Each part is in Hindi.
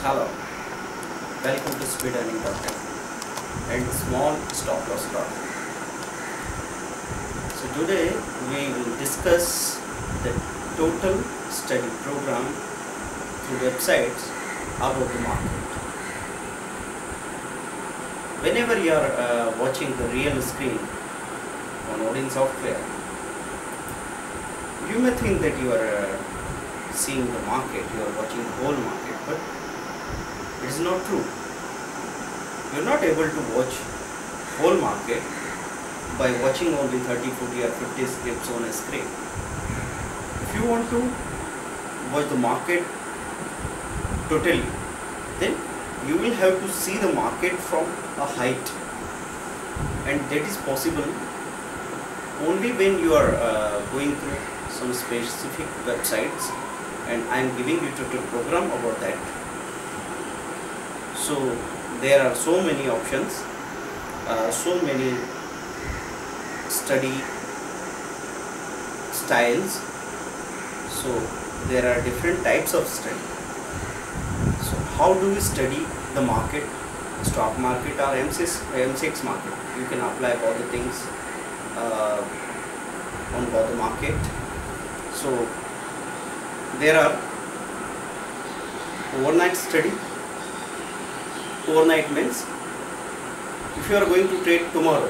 Hello, welcome to speedearning.com and small stop loss talk. So today we will discuss the total study program through websites about the market. Whenever you are watching the real screen on Odin software, you may think that you are seeing the market, you are watching the whole market, but it is not true. You are not able to watch whole market by watching only 30, 40 or 50 scripts on a screen. If you want to watch the market totally, then you will have to see the market from a height, and that is possible only when you are going through some specific websites, and I am giving you a tutorial program about that. So there are so many options, so many study styles. So there are different types of study. So how do we study the market, stock market or M6 market? You can apply all the things on all the market. So there are overnight study. Overnight means if you are going to trade tomorrow,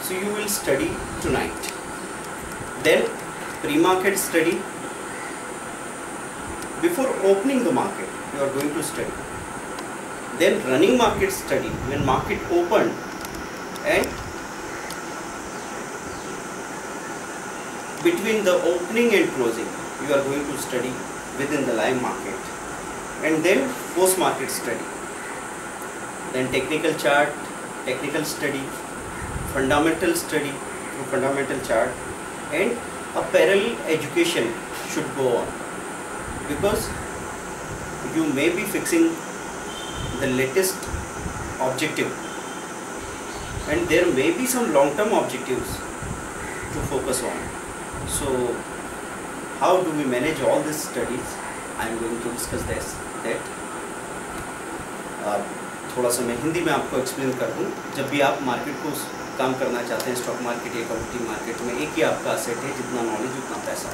so you will study tonight. Then pre-market study, before opening the market you are going to study. Then running market study, when market opened, and between the opening and closing you are going to study within the live market. And then post market study, then technical chart, technical study, fundamental study through fundamental chart, and a parallel education should go on, because you may be fixing the latest objective and there may be some long-term objectives to focus on. So how do we manage all these studies? I am going to discuss this. थोड़ा सा मैं हिंदी में आपको एक्सप्लेन कर दूँ. जब भी आप मार्केट को काम करना चाहते हैं, स्टॉक मार्केट या कमोडिटी मार्केट में, एक ही आपका असेट है, जितना नॉलेज उतना पैसा.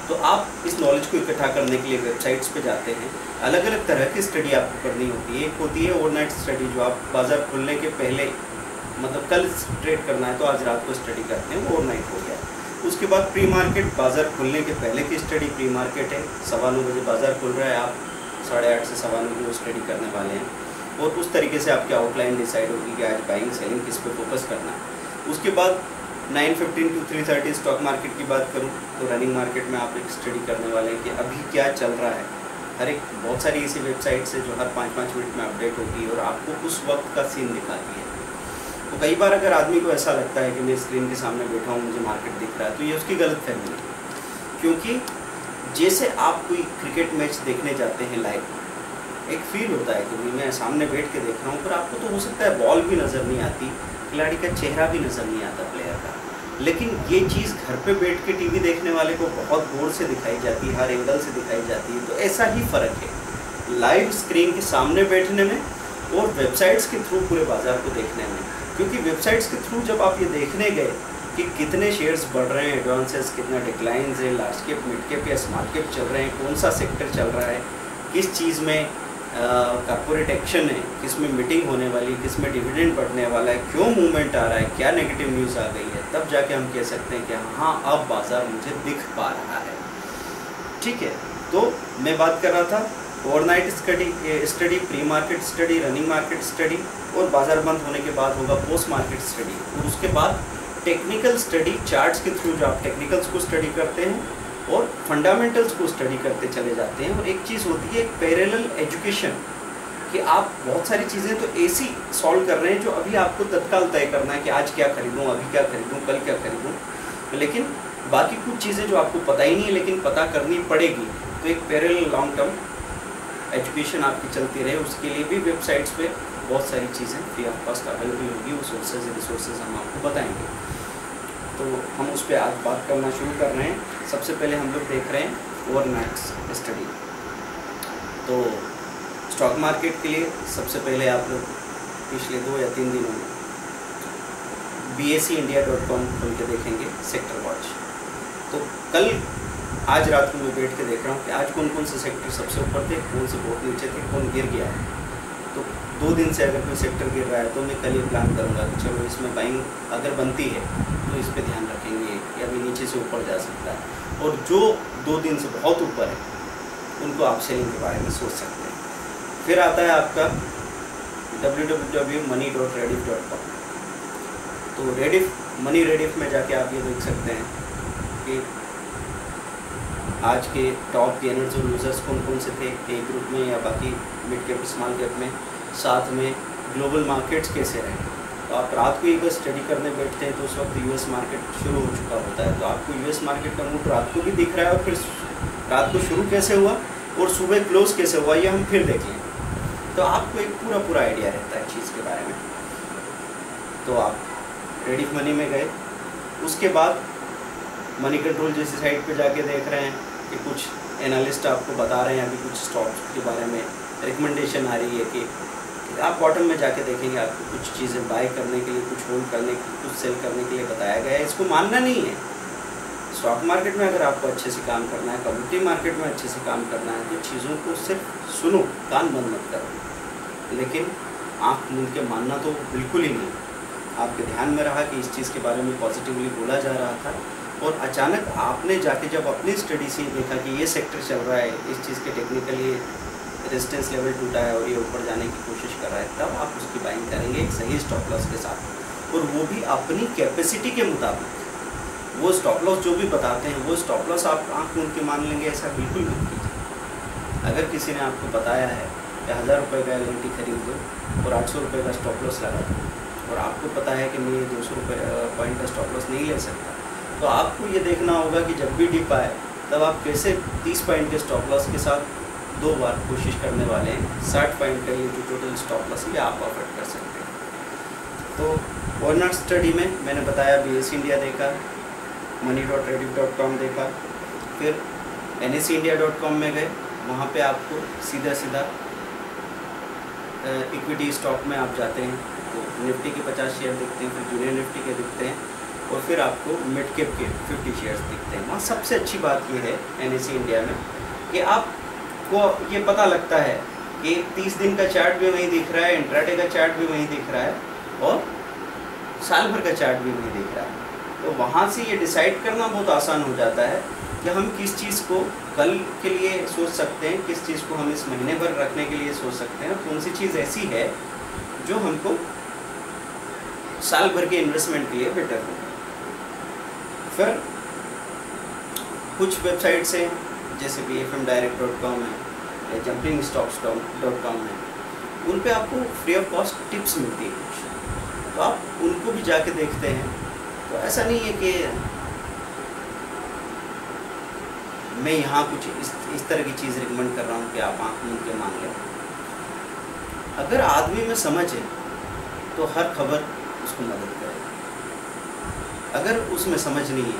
तो आप इस नॉलेज को इकट्ठा करने के लिए वेबसाइट्स पे जाते हैं. अलग अलग तरह की स्टडी आपको करनी होती है. एक होती है ओवरनाइट स्टडी, जो आप बाज़ार खुलने के पहले, मतलब कल ट्रेड करना है तो आज रात को स्टडी करते हैं, वो ओवरनाइट हो गया. उसके बाद प्री मार्केट, बाज़ार खुलने के पहले की स्टडी प्री मार्केट है. 9:15 बजे बाज़ार खुल रहा है, आप 8:30 से 9:15 बजे वो स्टडी करने वाले हैं, और उस तरीके से आपकी आउटलाइन डिसाइड होगी कि आज बाइंग सेलिंग किस पे फोकस करना है. उसके बाद 9:15 to 3:30 स्टॉक मार्केट की बात करूं तो रनिंग मार्केट में आप एक स्टडी करने वाले हैं कि अभी क्या चल रहा है. हर एक बहुत सारी ऐसी वेबसाइट्स है जो हर 5-5 मिनट में अपडेट होती है और आपको उस वक्त का सीन दिखाती है. तो कई बार अगर आदमी को ऐसा लगता है कि मैं स्क्रीन के सामने बैठा हूँ, मुझे मार्केट दिख रहा है, तो ये उसकी गलत फहमी है. क्योंकि जैसे आप कोई क्रिकेट मैच देखने जाते हैं लाइव, एक फील होता है कि मैं सामने बैठ के देख रहा हूँ, पर आपको तो हो सकता है बॉल भी नज़र नहीं आती, खिलाड़ी का चेहरा भी नज़र नहीं आता, प्लेयर का. लेकिन ये चीज़ घर पे बैठ के टीवी देखने वाले को बहुत गौर से दिखाई जाती है, हर एंगल से दिखाई जाती है. तो ऐसा ही फ़र्क है लाइव स्क्रीन के सामने बैठने में और वेबसाइट्स के थ्रू पूरे बाज़ार को देखने में. क्योंकि वेबसाइट्स के थ्रू जब आप ये देखने गए कि कितने शेयर्स बढ़ रहे हैं, एडवांसेस कितना डिक्लाइंस है, लार्ज कैप, मिड कैप या स्मॉल कैप चल रहे हैं, कौन सा सेक्टर चल रहा है, किस चीज़ में कॉर्पोरेट एक्शन है, किस में मीटिंग होने वाली, किस में डिविडेंड बढ़ने वाला है, क्यों मूवमेंट आ रहा है, क्या नेगेटिव न्यूज़ आ गई है, तब जाके हम कह सकते हैं कि हाँ अब बाज़ार मुझे दिख पा रहा है. ठीक है, तो मैं बात कर रहा था overnight study, pre market study, running market study, और बाज़ार बंद होने के बाद होगा पोस्ट मार्केट स्टडी. और उसके बाद टेक्निकल स्टडी, चार्ट्स के थ्रू जो आप टेक्निकल्स को स्टडी करते हैं और फंडामेंटल्स को स्टडी करते चले जाते हैं. और एक चीज़ होती है पैरेलल एजुकेशन, कि आप बहुत सारी चीज़ें तो ऐसी सॉल्व कर रहे हैं जो अभी आपको तत्काल तय करना है कि आज क्या खरीदूँ, अभी क्या खरीदूँ, कल क्या खरीदूँ, लेकिन बाकी कुछ चीज़ें जो आपको पता ही नहीं है लेकिन पता करनी पड़ेगी. तो एक पैरेलल लॉन्ग टर्म एजुकेशन आपकी चलती रहे, उसके लिए भी वेबसाइट्स पे बहुत सारी चीज़ें फ्री ऑफ कॉस्ट अवेलेबल होगी. वो सोर्सेज रिसोर्सेज हम आपको बताएंगे. तो हम उस पर आज बात करना शुरू कर रहे हैं. सबसे पहले हम लोग देख रहे हैं ओवरनाइट स्टडी. तो स्टॉक मार्केट के लिए सबसे पहले आप लोग पिछले 2 या 3 दिनों में BSEindia.com खोल के देखेंगे सेक्टर वॉच। तो कल आज रात को मैं बैठ के देख रहा हूँ कि आज कौन कौन से सेक्टर सबसे ऊपर थे, कौन से बहुत नीचे थे, कौन गिर गया है। तो 2 दिन से अगर कोई सेक्टर गिर रहा है तो मैं कल ये प्लान करूँगा कि चलो इसमें बाइंग अगर बनती है तो इस पर ध्यान रखेंगे या अभी नीचे से ऊपर जा सकता है। और जो 2 दिन से बहुत ऊपर है उनको आप सेलिंग के बारे में सोच सकते हैं। फिर आता है आपका www.money.rediff.com। तो रेडिफ में जाके आप ये देख सकते हैं कि आज के टॉप गेनर्स और लूजर्स कौन कौन से थे, एक ग्रुप में या बाकी मिड कैप स्मॉल कैप में, साथ में ग्लोबल मार्केट्स कैसे रहे। तो आप रात को एक बार स्टडी करने बैठते हैं तो उस वक्त यूएस मार्केट शुरू हो चुका होता है, तो आपको यूएस मार्केट का मूड रात को भी दिख रहा है और फिर रात को शुरू कैसे हुआ और सुबह क्लोज कैसे हुआ ये हम फिर देख लें, तो आपको एक पूरा आइडिया रहता है चीज़ के बारे में। तो आप रेडिफ मनी में गए, उसके बाद मनी कंट्रोल जैसी साइट पे जाके देख रहे हैं कि कुछ एनालिस्ट आपको बता रहे हैं अभी कुछ स्टॉक्स के बारे में रिकमेंडेशन आ रही है कि आप बॉटम में जाके देखेंगे आपको कुछ चीज़ें बाय करने के लिए, कुछ होल्ड करने के लिए, कुछ सेल करने के लिए बताया गया है। इसको मानना नहीं है। स्टॉक मार्केट में अगर आपको अच्छे से काम करना है, कमोडिटी मार्केट में अच्छे से काम करना है, तो चीज़ों को सिर्फ सुनो, कान बंद मत करो, लेकिन आँख मूंद के मानना तो बिल्कुल ही नहीं। आपके ध्यान में रहा कि इस चीज़ के बारे में पॉजिटिवली बोला जा रहा था और अचानक आपने जाके जब अपनी स्टडी से देखा कि ये सेक्टर चल रहा है, इस चीज़ के टेक्निकली रेजिस्टेंस लेवल टूटा है और ये ऊपर जाने की कोशिश कर रहा है, तब आप उसकी बाइंग करेंगे एक सही स्टॉप लॉस के साथ, और वो भी अपनी कैपेसिटी के मुताबिक। वो स्टॉप लॉस जो भी बताते हैं वो स्टॉप लॉस आप आँख मूंद के मान लेंगे, ऐसा बिल्कुल मत कीजिए। अगर किसी ने आपको बताया है कि 1000 रुपये का LNT खरीद दो और 800 रुपये का स्टॉप लॉस लगा दो, और आपको पता है कि मैं ये 200 रुपये पॉइंट का स्टॉप लॉस नहीं ले सकता, तो आपको ये देखना होगा कि जब भी डिप आए तब आप कैसे 30 पॉइंट के स्टॉप लॉस के साथ 2 बार कोशिश करने वाले हैं। 60 पॉइंट का ये जो टोटल स्टॉप लॉस है आप अफोर्ड कर सकते हैं। तो वॉलनट स्टडी में मैंने बताया BSE इंडिया देखा, money.rediff.com देखा, फिर NSEindia.com में गए, वहाँ पे आपको सीधा इक्विटी स्टॉक में आप जाते हैं तो निफ्टी के 50 शेयर दिखते हैं, फिर जूनियर निफ्टी के दिखते हैं, और फिर आपको मिड कैप के 50 शेयर्स दिखते हैं। वहाँ सबसे अच्छी बात ये है NSE इंडिया में कि आपको ये पता लगता है कि 30 दिन का चार्ट भी वहीं दिख रहा है, इंट्राडे का चार्ट भी वहीं दिख रहा है, और साल भर का चार्ट भी वहीं दिख रहा है। तो वहाँ से ये डिसाइड करना बहुत आसान हो जाता है कि हम किस चीज़ को कल के लिए सोच सकते हैं, किस चीज़ को हम इस महीने भर रखने के लिए सोच सकते हैं, कौन सी चीज़ ऐसी है जो हमको साल भर के इन्वेस्टमेंट के लिए बेटर हो। फिर कुछ वेबसाइट्स हैं जैसे BFMdirect.com है या jumpingstocks.com है, उन पे आपको फ्री ऑफ कॉस्ट टिप्स मिलती है कुछ, तो आप उनको भी जाके देखते हैं। तो ऐसा नहीं है कि मैं यहाँ कुछ इस तरह की चीज़ रिकमेंड कर रहा हूँ कि आप आँख मूंद के मान लें। अगर आदमी में समझ है तो हर खबर उसको मदद करे, अगर उसमें समझ नहीं है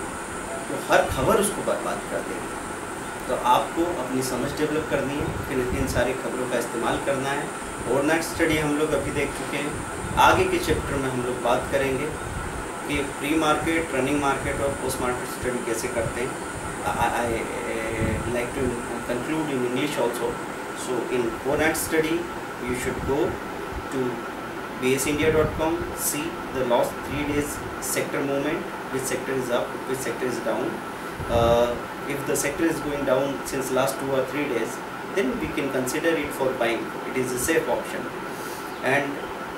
तो हर खबर उसको बर्बाद कर देगी। तो आपको अपनी समझ डेवलप करनी है, फिर इन सारी खबरों का इस्तेमाल करना है। ओवरनाइट स्टडी हम लोग अभी देख चुके हैं, आगे के चैप्टर में हम लोग बात करेंगे कि प्री मार्केट, रनिंग मार्केट और पोस्ट मार्केट स्टडी कैसे करते हैं। I like to conclude in English also. So in overnight study, you should go to BSEindia.com, see the last 3 days sector movement, which sector is up, which sector is down. If the sector is going down since last 2 or 3 days, then we can consider it for buying. It is a safe option. And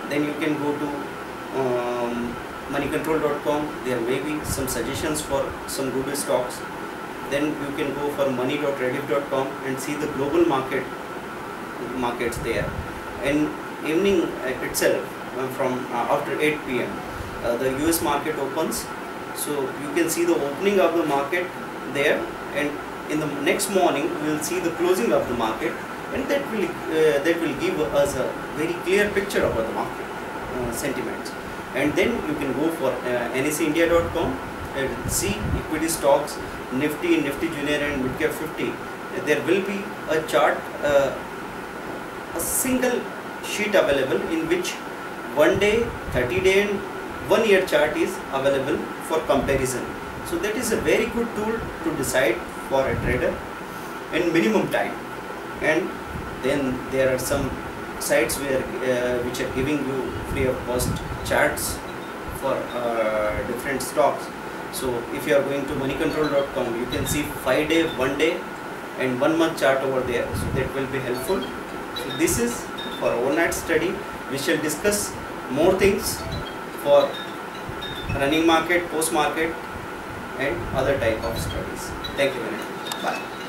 then you can go to moneycontrol.com. There may be some suggestions for some good stocks. Then you can go for money.rediff.com and see the global markets there. In evening itself, from after 8 p.m. The US market opens, so you can see the opening of the market there, and in the next morning we will see the closing of the market, and that will give us a very clear picture about the market sentiments. And then you can go for NSEindia.com and see equity stocks, Nifty, Nifty Junior and Midcap 50. There will be a chart, a single sheet available in which 1 day, 30-day and 1 year chart is available for comparison. So that is a very good tool to decide for a trader in minimum time. And then there are some sites where which are giving you free of cost charts for different stocks. So if you are going to moneycontrol.com, you can see 5-day, 1 day and 1 month chart over there, so that will be helpful. So this is for overnight study. We shall discuss more things for running market, post market and other type of studies. Thank you very much. Bye.